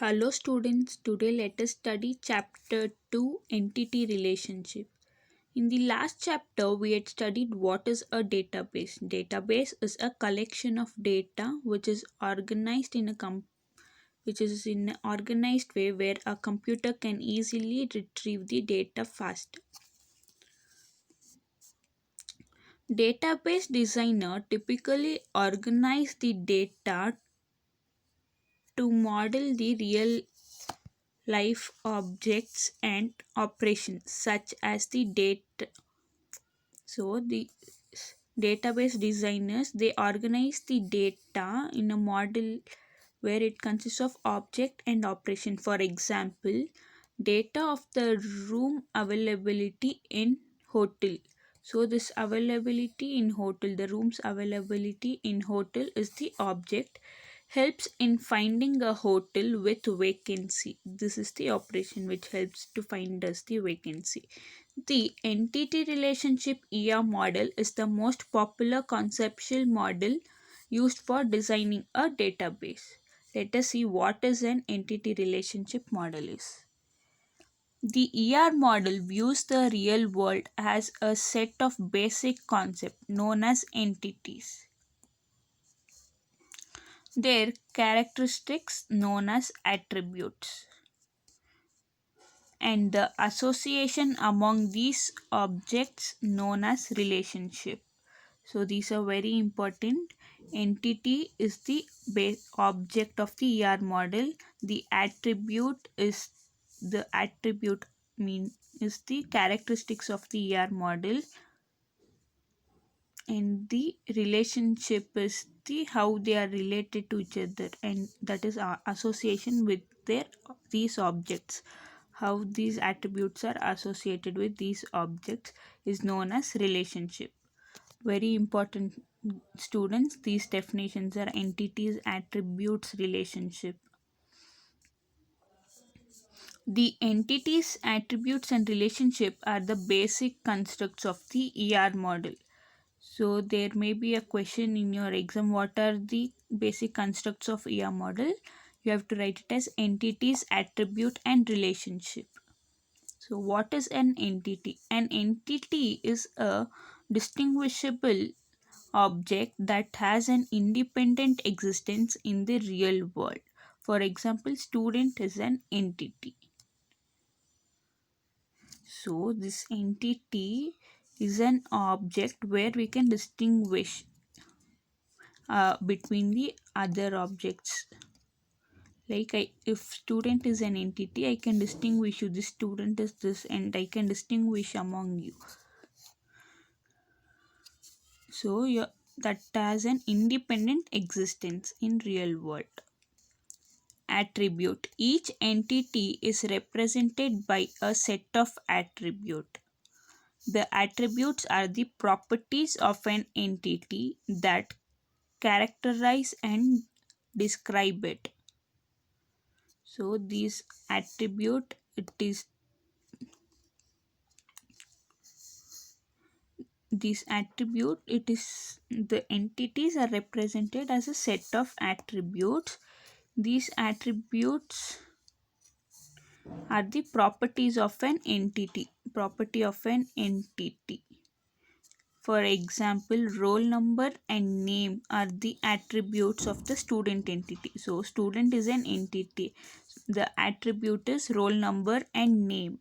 Hello students, today let us study chapter 2 entity relationship. In the last chapter we had studied what is a database. Database is a collection of data which is in an organized way where a computer can easily retrieve the data fast. Database designer typically organize the data to model the real life objects and operations such as the data. So the database designers, they organize the data in a model where it consists of object and operation. For example, data of the room availability in hotel. So this availability in hotel, the room's availability in hotel is the object, helps in finding a hotel with vacancy. This is the operation which helps to find us the vacancy. The entity relationship ER model is the most popular conceptual model used for designing a database. Let us see what is an entity relationship model is. The ER model views the real world as a set of basic concepts known as entities. Their characteristics known as attributes, and the association among these objects known as relationship. So these are very important. Entity is the base object of the ER model. The attribute is the characteristics of the ER model, and the relationship is the how they are related to each other, and that is our association with these objects. How these attributes are associated with these objects is known as relationship. Very important students, these definitions are entities, attributes, relationship. The entities, attributes and relationship are the basic constructs of the ER model. So there may be a question in your exam, what are the basic constructs of ER model? You have to write it as entities, attribute and relationship. So what is an entity? An entity is a distinguishable object that has an independent existence in the real world. For example, student is an entity. So this entity is an object where we can distinguish between the other objects. Like if student is an entity, I can distinguish you, this student is this, and I can distinguish among you. So that has an independent existence in real world. Attribute. Each entity is represented by a set of attributes. The attributes are the properties of an entity that characterize and describe it. So these attribute, it is this attribute, it is the entities are represented as a set of attributes. These attributes are the properties of an entity. Property of an entity. For example, roll number and name are the attributes of the student entity. So student is an entity. The attribute is roll number and name.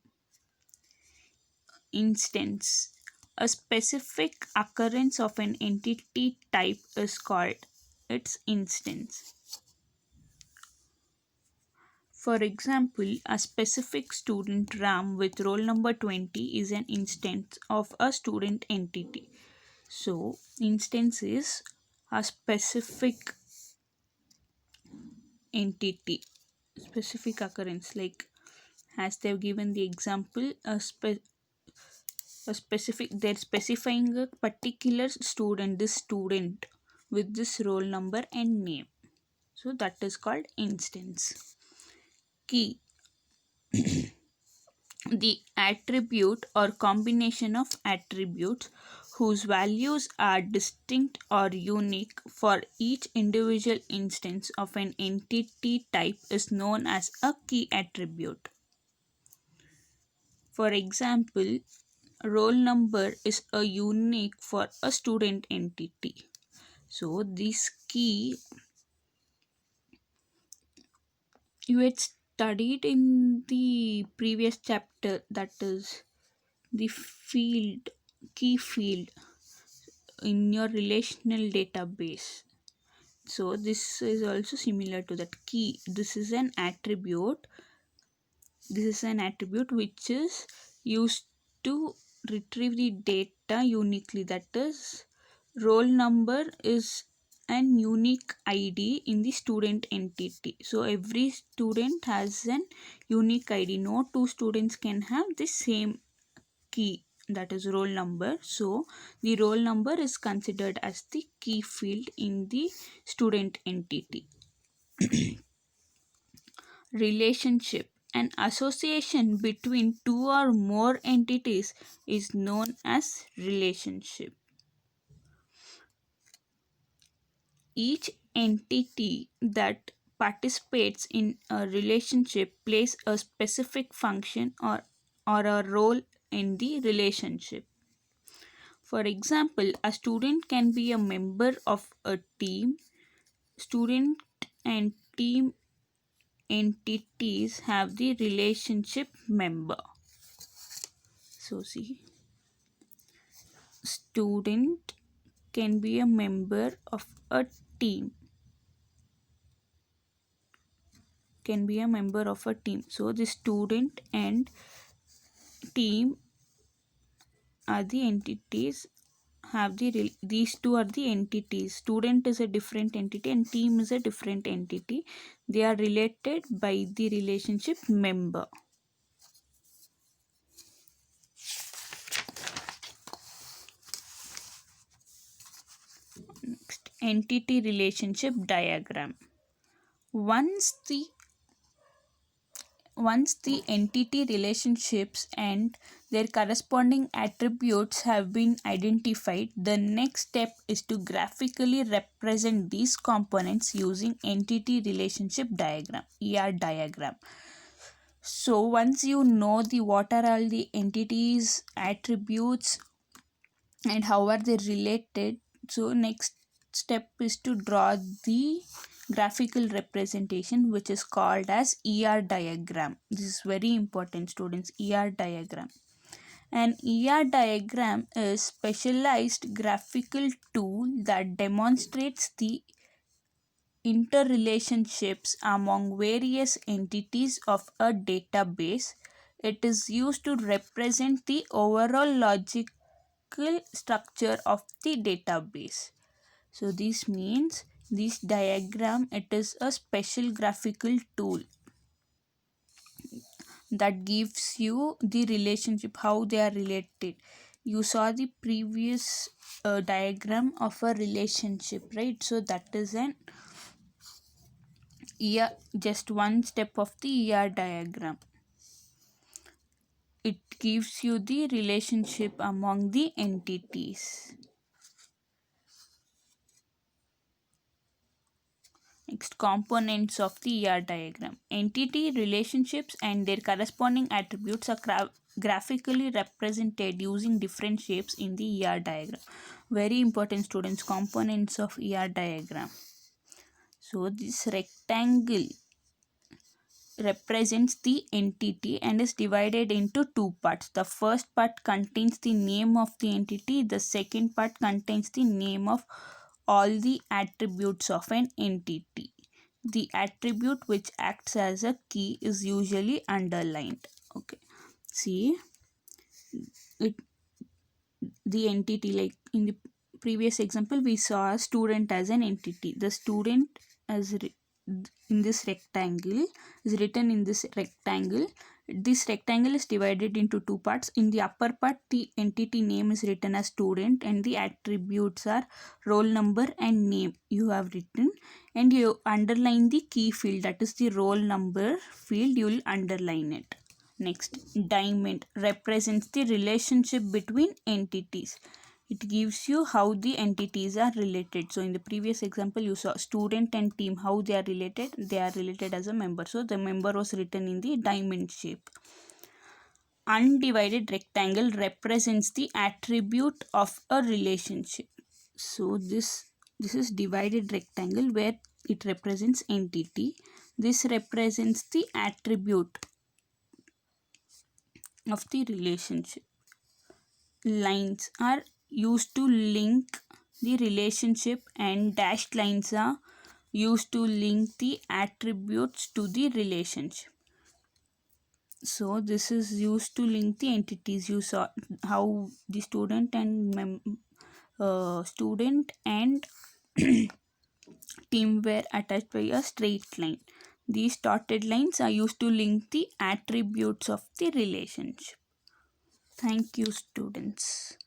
Instance. A specific occurrence of an entity type is called its instance. For example, a specific student RAM with roll number 20 is an instance of a student entity. So, instance is a specific entity, specific occurrence, like as they've given the example, a specific, they're specifying a particular student, this student with this roll number and name. So that is called instance. Key. The attribute or combination of attributes whose values are distinct or unique for each individual instance of an entity type is known as a key attribute. For example, roll number is a unique for a student entity. So this key you had studied in the previous chapter, that is the field key field in your relational database. So this is also similar to that key. This is an attribute which is used to retrieve the data uniquely. That is, roll number is an unique ID in the student entity. So every student has an unique ID. No two students can have the same key, that is roll number. So the roll number is considered as the key field in the student entity. Relationship. An association between two or more entities is known as relationship. Each entity that participates in a relationship plays a specific function or a role in the relationship. For example, a student can be a member of a team. Student and team entities have the relationship member. So see, student can be a member of a team. So the student and team are the entities. These two are the entities. Student is a different entity and team is a different entity. They are related by the relationship member. Next, entity relationship diagram. Once the entity relationships and their corresponding attributes have been identified, the next step is to graphically represent these components using entity relationship diagram, ER diagram. So once you know what are all the entities, attributes, and how are they related, so next step is to draw the graphical representation, which is called as ER diagram. This is very important, students. ER diagram. An ER diagram is specialized graphical tool that demonstrates the interrelationships among various entities of a database. It is used to represent the overall logical structure of the database. So this means this diagram, it is a special graphical tool that gives you the relationship, how they are related. You saw the previous diagram of a relationship, right? So that is an just one step of the ER diagram. It gives you the relationship among the entities. Next, components of the ER diagram. Entity relationships and their corresponding attributes are graphically represented using different shapes in the ER diagram. Very important, students, components of ER diagram. So this rectangle represents the entity and is divided into two parts. The first part contains the name of the entity. The second part contains the name of all the attributes of an entity. The attribute which acts as a key is usually underlined. Okay, see it, the entity, like in the previous example we saw a student as an entity. The student as in this rectangle is written in this rectangle. This rectangle is divided into two parts. In the upper part, the entity name is written as student and the attributes are roll number and name you have written, and you underline the key field, that is the roll number field, you will underline it. Next, diamond represents the relationship between entities. it gives you how the entities are related. So in the previous example you saw student and team, how they are related. They are related as a member, so the member was written in the diamond shape. Undivided rectangle represents the attribute of a relationship. So this is divided rectangle where it represents entity. This represents the attribute of the relationship. Lines are used to link the relationship and dashed lines are used to link the attributes to the relationship. So this is used to link the entities. You saw how the student and team were attached by a straight line. These dotted lines are used to link the attributes of the relationship. Thank you, students.